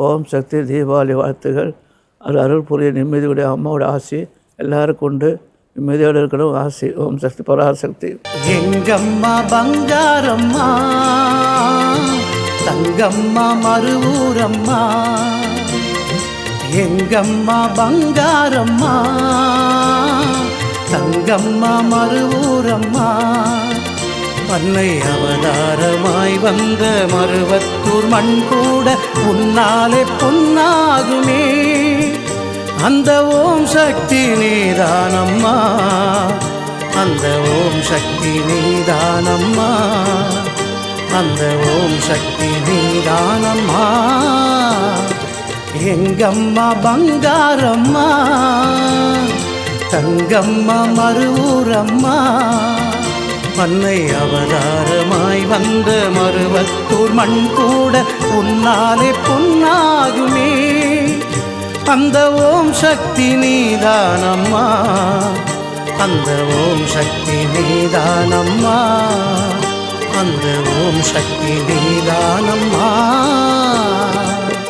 ஓம் சக்தி தீபாவளி வாழ்த்துகள். அது அருள் புரிய நிம்மதியுடைய அம்மாவோட ஆசி எல்லாருக்கும் உண்டு. நிம்மதியோடு இருக்கணும் ஆசி. ஓம் சக்தி பராசக்தி. எங்கம்மா பங்காரம்மா தங்கம்மா மறுவூரம்மா, எங்கம்மா பங்காரம்மா தங்கம்மா மறுவூரம்மா, பண்ணை அவதாரமாய் வந்த மருவத்தூர் மண் கூட உன்னாலே பொன்னாகுமே. அந்த ஓம் சக்தி நீதானம்மா, அந்த ஓம் சக்தி நீதானம்மா, அந்த ஓம் சக்தி நீதானம்மா. எங்கம்மா பங்காரம்மா தங்கம்மா மறுவூரம்மா, பண்ணை அவதாரமாய் வந்த மருவத்தூர் மண் கூட உன்னாலே பொன்னாகுமே. அந்த ஓம் சக்தி நீதானம்மா, அந்த ஓம் சக்தி நீதானம்மா, அந்த ஓம் சக்தி நீதானம்மா.